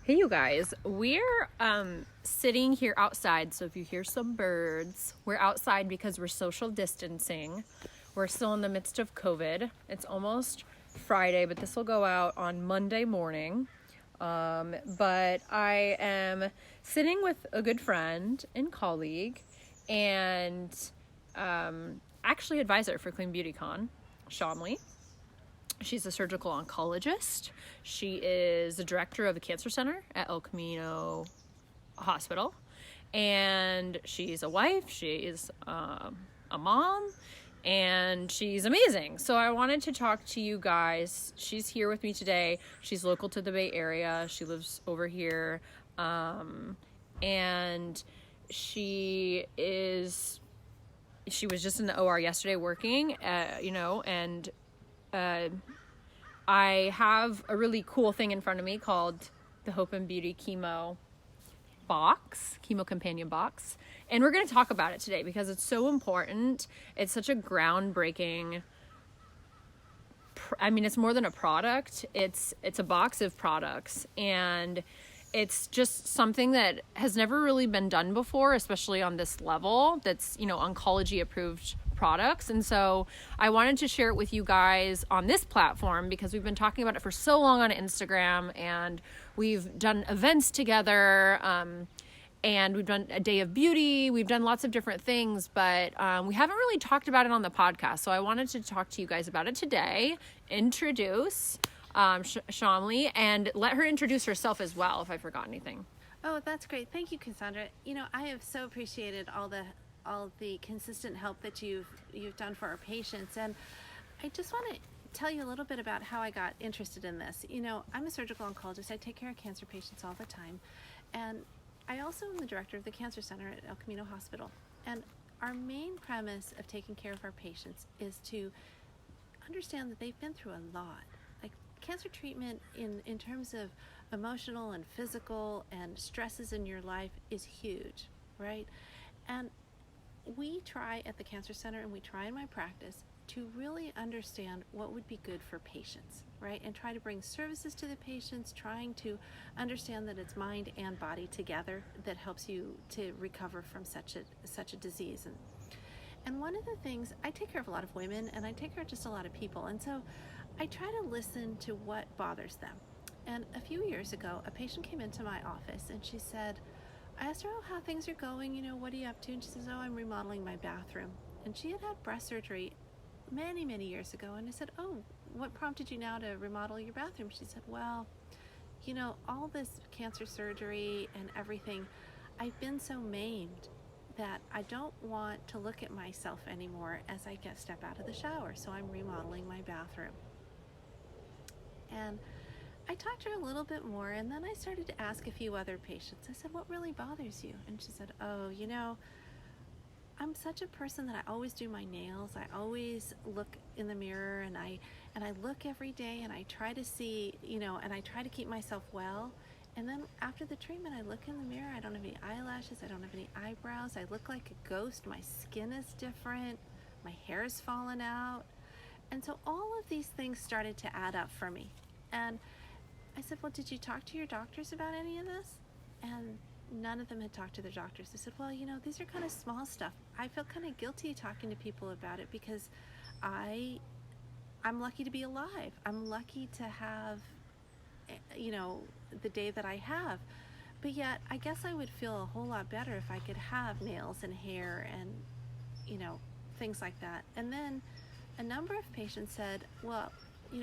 Hey you guys, we're sitting here outside, so if you hear some birds, we're outside because we're social distancing. We're still in the midst of COVID. It's almost Friday, but this will go out on Monday morning. But I am sitting with a good friend and colleague and actually advisor for Clean Beauty Con, Shyamali. She's a surgical oncologist. She is the director of the cancer center at El Camino Hospital. And she's a wife, she's a mom, and she's amazing. So I wanted to talk to you guys. She's here with me today. She's local to the Bay Area. She lives over here. And she was just in the OR yesterday working, and I have a really cool thing in front of me called the Hope and Beauty Chemo Box, Chemo Companion Box. And we're going to talk about it today because it's so important. It's such a groundbreaking, it's more than a product. It's a box of products, and it's just something that has never really been done before, especially on this level that's, oncology approved products. And so I wanted to share it with you guys on this platform because we've been talking about it for so long on Instagram, and we've done events together, and we've done a day of beauty. We've done lots of different things, but we haven't really talked about it on the podcast. So I wanted to talk to you guys about it today, introduce Shyamali, and let her introduce herself as well if I forgot anything. Oh, that's great. Thank you, Cassandra. I have so appreciated all the consistent help that you've done for our patients, and I just want to tell you a little bit about how I got interested in this. I'm a surgical oncologist. I take care of cancer patients all the time, and I also am the director of the cancer center at El Camino Hospital. And our main premise of taking care of our patients is to understand that they've been through a lot. Like, cancer treatment in terms of emotional and physical and stresses in your life is huge, right? And we try at the cancer center, and we try in my practice, to really understand what would be good for patients, right? And try to bring services to the patients, trying to understand that it's mind and body together that helps you to recover from such a disease. And one of the things, I take care of a lot of women, and I take care of just a lot of people, and so I try to listen to what bothers them. And a few years ago, a patient came into my office, and she said, I asked her, how things are going, what are you up to? And she says, I'm remodeling my bathroom. And she had breast surgery many, many years ago. And I said, what prompted you now to remodel your bathroom? She said, well, all this cancer surgery and everything, I've been so maimed that I don't want to look at myself anymore as I step out of the shower. So I'm remodeling my bathroom. And I talked to her a little bit more, and then I started to ask a few other patients. I said, what really bothers you? And she said, I'm such a person that I always do my nails. I always look in the mirror, and I look every day, and I try to see, and I try to keep myself well. And then after the treatment, I look in the mirror. I don't have any eyelashes. I don't have any eyebrows. I look like a ghost. My skin is different. My hair is fallen out. And so all of these things started to add up for me. And I said, well, did you talk to your doctors about any of this? And none of them had talked to their doctors. They said, well, these are kind of small stuff. I feel kind of guilty talking to people about it because I'm lucky to be alive. I'm lucky to have, the day that I have. But yet, I guess I would feel a whole lot better if I could have nails and hair and, things like that. And then a number of patients said, well,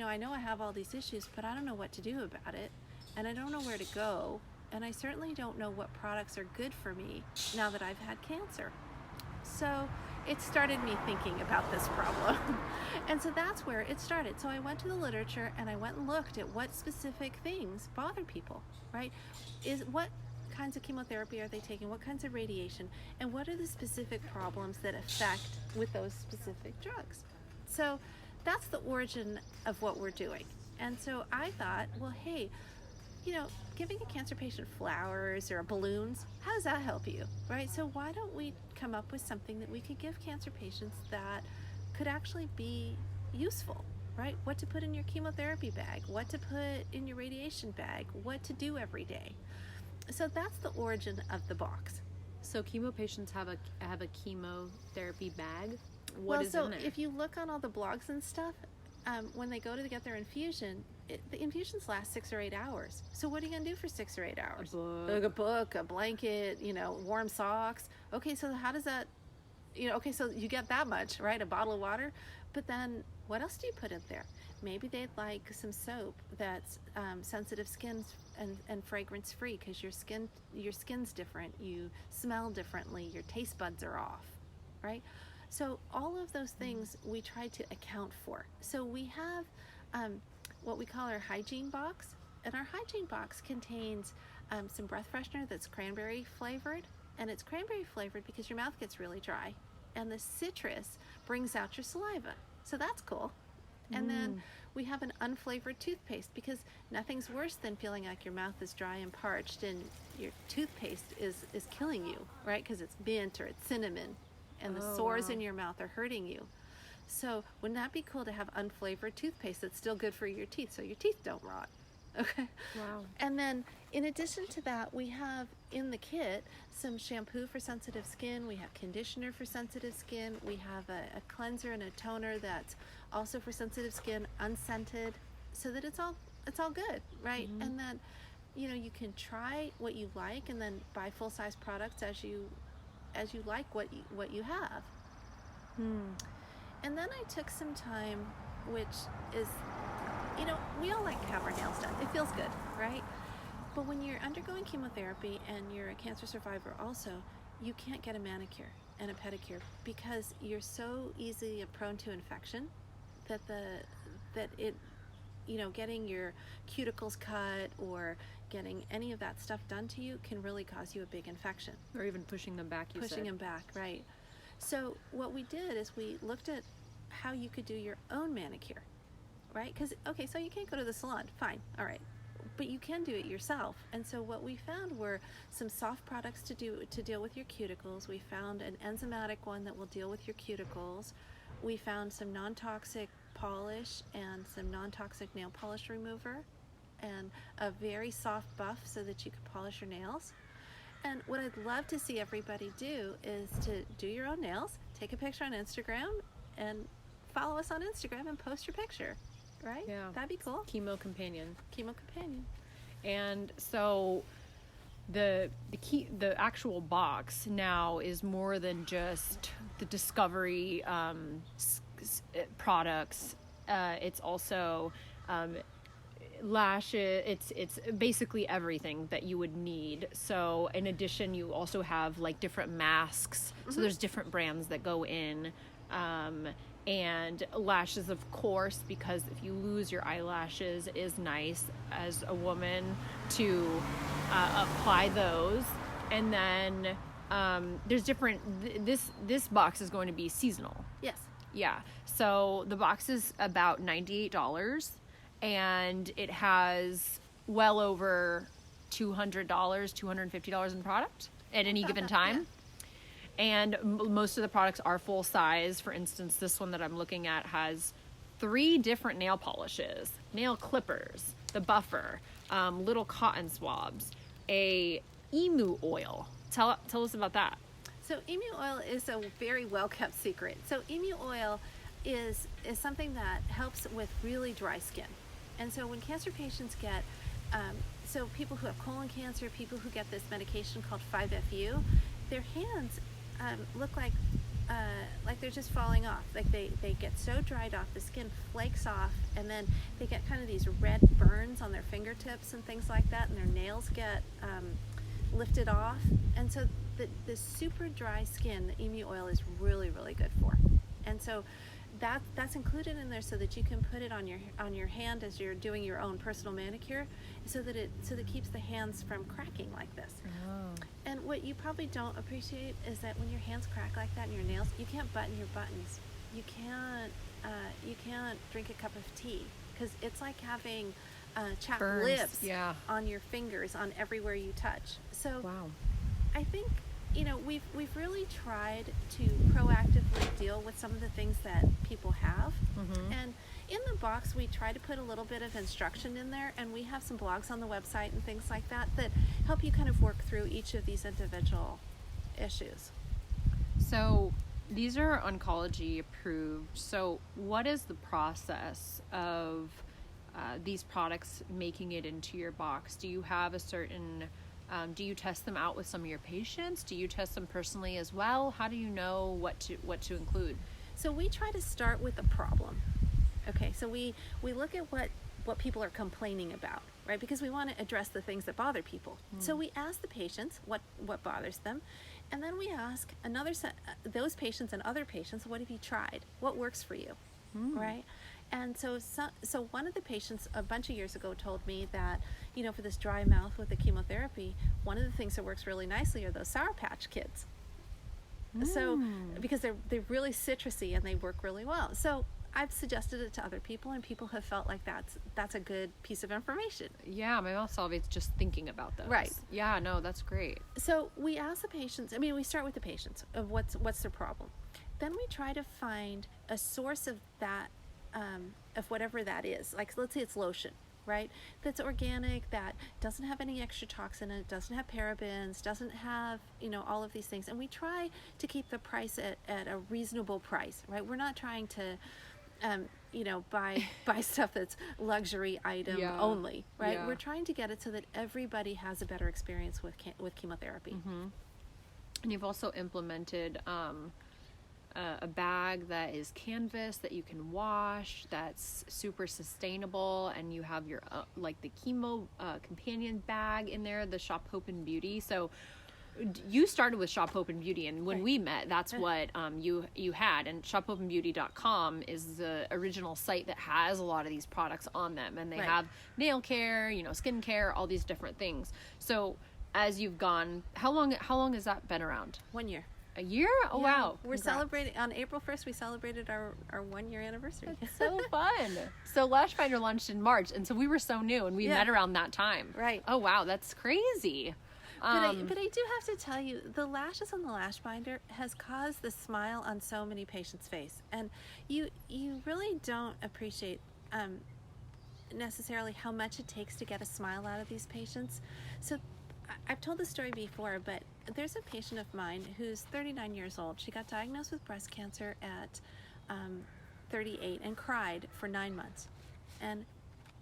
I know I have all these issues, but I don't know what to do about it, and I don't know where to go, and I certainly don't know what products are good for me now that I've had cancer. So it started me thinking about this problem. And so that's where it started. So I went to the literature, and I went and looked at what specific things bother people, right? What kinds of chemotherapy are they taking? What kinds of radiation? And what are the specific problems that affect with those specific drugs? So that's the origin of what we're doing. And so I thought, well, hey, giving a cancer patient flowers or balloons, how does that help you, right? So why don't we come up with something that we could give cancer patients that could actually be useful? right? What to put in your chemotherapy bag, what to put in your radiation bag, what to do every day. So that's the origin of the box. So chemo patients have a chemotherapy bag. What is in there? If you look on all the blogs and stuff, when they go to get their infusion, the infusions last 6 or 8 hours. So what are you going to do for 6 or 8 hours? A book, a blanket, warm socks. Okay, so how does that, so you get that much, right? A bottle of water. But then what else do you put in there? Maybe they'd like some soap that's sensitive skin and fragrance free, because your skin's different. You smell differently. Your taste buds are off, right? So all of those things we try to account for. So we have what we call our Hygiene Box, and our Hygiene Box contains some breath freshener that's cranberry flavored, and it's cranberry flavored because your mouth gets really dry, and the citrus brings out your saliva. So that's cool. And then we have an unflavored toothpaste, because nothing's worse than feeling like your mouth is dry and parched and your toothpaste is killing you, right? Because it's mint or it's cinnamon, and the sores in your mouth are hurting you. So wouldn't that be cool to have unflavored toothpaste that's still good for your teeth, so your teeth don't rot? Okay. Wow. And then in addition to that, we have in the kit some shampoo for sensitive skin. We have conditioner for sensitive skin. We have a cleanser and a toner that's also for sensitive skin, unscented, so that it's all good, right? And then you can try what you like, and then buy full-size products as you like what you have. And then I took some time, which is, we all like to have our nails done. It feels good, right? But when you're undergoing chemotherapy and you're a cancer survivor also, you can't get a manicure and a pedicure because you're so easily prone to infection that getting your cuticles cut or getting any of that stuff done to you can really cause you a big infection. Or even pushing them back, Pushing them back, right. So what we did is we looked at how you could do your own manicure, right? Because, so you can't go to the salon, fine, all right, but you can do it yourself. And so what we found were some soft products to deal with your cuticles. We found an enzymatic one that will deal with your cuticles. We found some non-toxic polish and some non-toxic nail polish remover, and a very soft buff so that you can polish your nails. And what I'd love to see everybody do is to do your own nails, take a picture on Instagram, and follow us on Instagram and post your picture, right? Yeah. That'd be cool. Chemo Companion. Chemo Companion. And so the actual box now is more than just the discovery products. It's also lashes. It's basically everything that you would need. So in addition, you also have like different masks. So there's different brands that go in. And lashes, of course, because if you lose your eyelashes, it is nice as a woman to apply those. And then there's different. This box is going to be seasonal. Yes. Yeah. So the box is about $98, and it has well over $200, $250 in product at any given time. Yeah. And most of the products are full size. For instance, this one that I'm looking at has 3 different nail polishes, nail clippers, the buffer, little cotton swabs, a Emu Oil. Tell us about that. So Emu Oil is a very well-kept secret. So Emu Oil is something that helps with really dry skin. And so when cancer patients get, so people who have colon cancer, people who get this medication called 5-FU, their hands look like they're just falling off. Like they get so dried off, the skin flakes off, and then they get kind of these red burns on their fingertips and things like that, and their nails get lifted off. And so the super dry skin, the Emu Oil is really, really good for. And so that's included in there so that you can put it on your hand as you're doing your own personal manicure, so that it keeps the hands from cracking like this. Oh. And what you probably don't appreciate is that when your hands crack like that and your nails, you can't button your buttons. You can't drink a cup of tea, because it's like having chapped Burns, lips yeah, on your fingers, on everywhere you touch. So wow. I think we've really tried to proactively deal with some of the things that people have. And in the box, we try to put a little bit of instruction in there, and we have some blogs on the website and things like that that help you kind of work through each of these individual issues. So these are oncology approved. So what is the process of these products making it into your box? Do you have a certain, do you test them out with some of your patients? Do you test them personally as well? How do you know what to include? So we try to start with the problem. Okay, so we look at what people are complaining about, right? Because we want to address the things that bother people. So we ask the patients what bothers them, and then we ask those patients and other patients, what have you tried? What works for you, right? And so one of the patients a bunch of years ago told me that, for this dry mouth with the chemotherapy, one of the things that works really nicely are those Sour Patch Kids. So because they're really citrusy and they work really well. So I've suggested it to other people, and people have felt like that's a good piece of information. Yeah, my mouth salvates just thinking about those. Right. Yeah, no, that's great. So we ask the patients, we start with the patients of what's their problem. Then we try to find a source of that, of whatever that is. Like, let's say it's lotion, right? That's organic, that doesn't have any extra toxin in it, doesn't have parabens, doesn't have, all of these things. And we try to keep the price at a reasonable price, right? We're not trying to buy stuff that's luxury item only, right? Yeah. We're trying to get it so that everybody has a better experience with chemotherapy. And you've also implemented a bag that is canvas that you can wash, that's super sustainable, and you have your like the Chemo Companion bag in there, the Shop Hope and Beauty. So you started with Shop Hope and Beauty, and when we met, that's what you had. And shophopeandbeauty.com is the original site that has a lot of these products on them, and they have nail care, skin care, all these different things. So as you've gone, how long has that been around? 1 year. A year? Oh, yeah, wow. We're celebrating on April 1st. We celebrated our 1 year anniversary. That's so fun. So Lash Finder launched in March, and so we were so new, and we met around that time. Right. Oh, wow. That's crazy. But I do have to tell you, the lashes on the Lash Binder has caused the smile on so many patients' face, and you really don't appreciate necessarily how much it takes to get a smile out of these patients. So I've told this story before, but there's a patient of mine who's 39 years old. She got diagnosed with breast cancer at 38 and cried for 9 months. And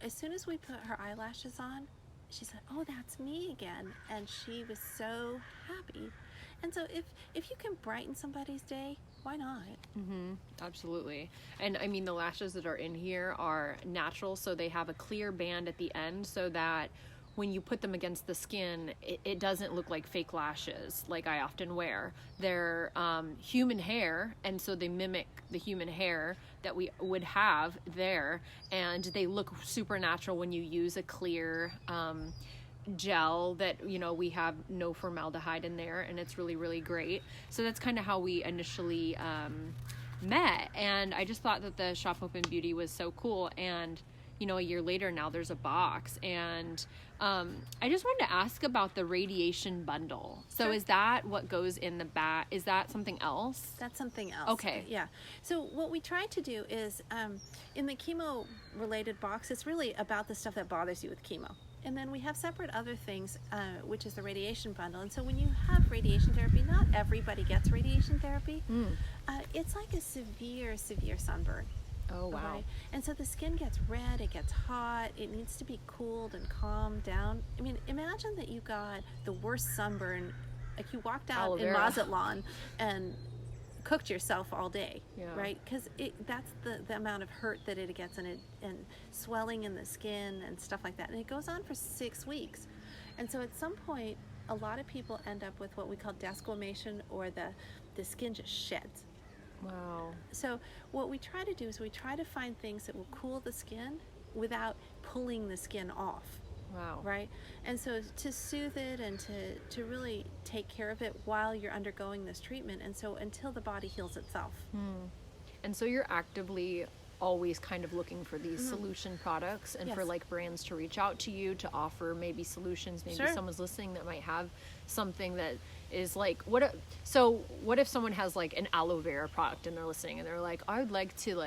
as soon as we put her eyelashes on, she said, "Oh, that's me again." And she was so happy. And so if you can brighten somebody's day, why not? Absolutely. And I mean, the lashes that are in here are natural, so they have a clear band at the end so that when you put them against the skin, it doesn't look like fake lashes like I often wear. They're human hair, and so they mimic the human hair that we would have there, and they look super natural when you use a clear gel that, we have no formaldehyde in there, and it's really, really great. So that's kind of how we initially met, and I just thought that the Shop Hope and Beauty was so cool. And a year later now there's a box, and I just wanted to ask about the radiation bundle. So Is that what goes in the bag? Is that something else? That's something else. Okay. Yeah. So what we try to do is in the chemo related box, it's really about the stuff that bothers you with chemo. And then we have separate other things, which is the radiation bundle. And so when you have radiation therapy, not everybody gets radiation therapy. It's like a severe sunburn. Oh, wow. Right? And so the skin gets red, it gets hot, it needs to be cooled and calmed down. I mean, imagine that you got the worst sunburn, like you walked out in Mazatlan and cooked yourself all day, right? Because that's the amount of hurt that it gets, and swelling in the skin and stuff like that. And it goes on for 6 weeks. And so at some point, a lot of people end up with what we call desquamation, or the skin just sheds. Wow. So what we try to do is we try to find things that will cool the skin without pulling the skin off. Wow. Right? And so to soothe it and to really take care of it while you're undergoing this treatment, and so until the body heals itself. And so you're actively always kind of looking for these solution products, and for like brands to reach out to you to offer maybe solutions. Maybe someone's listening that might have something that is like, what if someone has like an aloe vera product and they're listening and they're like, I would like to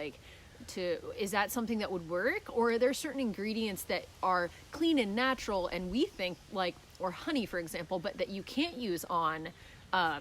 is that something that would work? Or are there certain ingredients that are clean and natural and we think like, or honey for example, but that you can't use on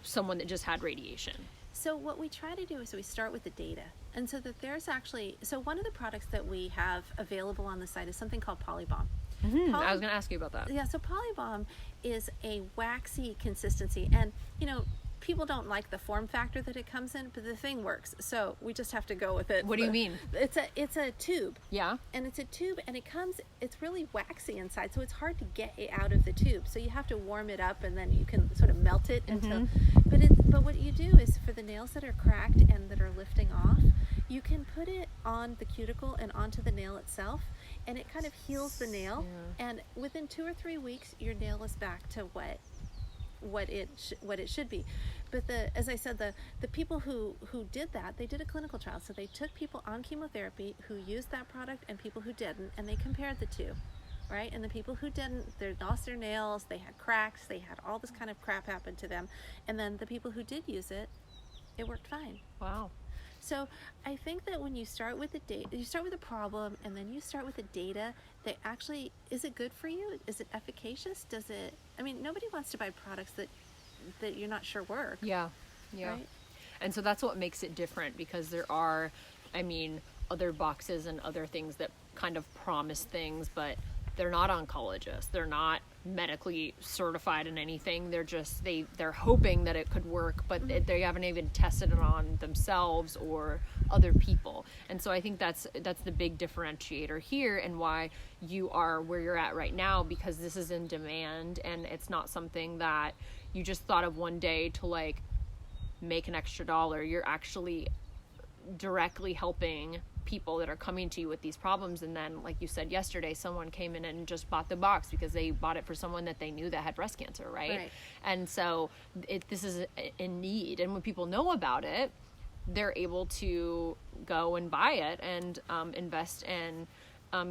someone that just had radiation? So what we try to do is we start with the data. And so that there's actually, so one of the products that we have available on the site is something called Polybomb. I was going to ask you about that. Yeah, so Polybomb is a waxy consistency. And, you know, people don't like the form factor that it comes in, but the thing works. So we just have to go with it. What do you mean? It's a tube. Yeah. And it's a tube, and it's really waxy inside, so it's hard to get it out of the tube. So you have to warm it up, and then you can sort of melt it until. But what you do is for the nails that are cracked and that are lifting off, you can put it on the cuticle and onto the nail itself, and it kind of heals the nail. Yeah. And within 2 or 3 weeks, your nail is back to what it should be. But as I said, the people who did that, they did a clinical trial. So they took people on chemotherapy who used that product and people who didn't, and they compared the two, right? And the people who didn't, they lost their nails, they had cracks, they had all this kind of crap happen to them. And then the people who did use it, it worked fine. Wow. So I think that when you start with the data, you start with a problem, and then you start with the data that actually, is it good for you? Is it efficacious? Nobody wants to buy products that you're not sure work. Yeah. Right? And so that's what makes it different, because there are, other boxes and other things that kind of promise things, but they're not oncologists. They're not medically certified in anything. They're just, they're hoping that it could work, but they haven't even tested it on themselves or other people. And so I think that's the big differentiator here, and why you are where you're at right now, because this is in demand, and it's not something that you just thought of one day to like make an extra dollar. You're actually directly helping people that are coming to you with these problems. And then, like you said yesterday, someone came in and just bought the box because they bought it for someone that they knew that had breast cancer, right? And so this is in need, and when people know about it, they're able to go and buy it and invest and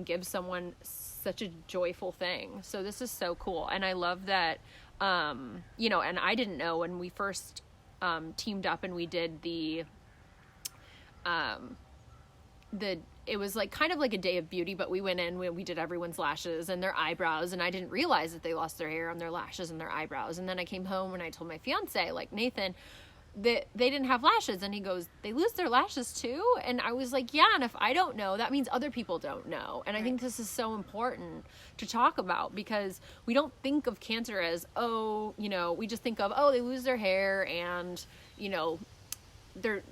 give someone such a joyful thing. So this is so cool. And I love that, and I didn't know when we first teamed up and we did it was like kind of like a day of beauty, but we went in, we did everyone's lashes and their eyebrows, and I didn't realize that they lost their hair on their lashes and their eyebrows. And then I came home and I told my fiance, like, Nathan, that they didn't have lashes, and he goes, they lose their lashes too? And I was like, yeah, and if I don't know, that means other people don't know. And I think this is so important to talk about, because we don't think of cancer as, we just think of, they lose their hair and,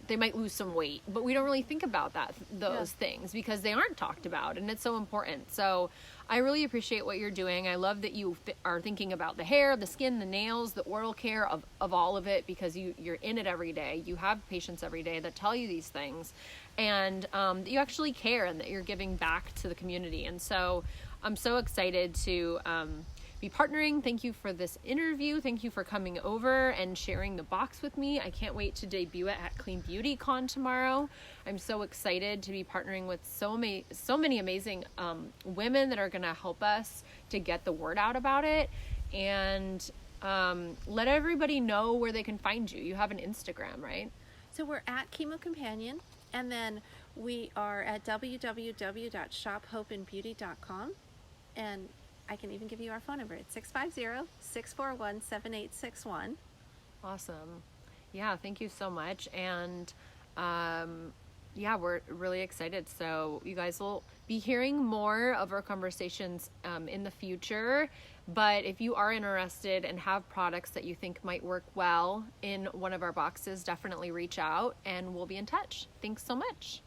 they might lose some weight, but we don't really think about those things, because they aren't talked about, and it's so important. So I really appreciate what you're doing. I love that you are thinking about the hair, the skin, the nails, the oral care of all of it, because you're in it every day. You have patients every day that tell you these things, and that you actually care, and that you're giving back to the community. And so I'm so excited to be partnering. Thank you for this interview. Thank you for coming over and sharing the box with me. I can't wait to debut it at Clean Beauty Con tomorrow. I'm so excited to be partnering with so many amazing women that are going to help us to get the word out about it, and let everybody know where they can find you. You have an Instagram, right? So we're at Chemo Companion, and then we are at www.shophopeandbeauty.com, and I can even give you our phone number. It's 650-641-7861. Awesome. Yeah, thank you so much. And we're really excited. So you guys will be hearing more of our conversations in the future. But if you are interested and have products that you think might work well in one of our boxes, definitely reach out and we'll be in touch. Thanks so much.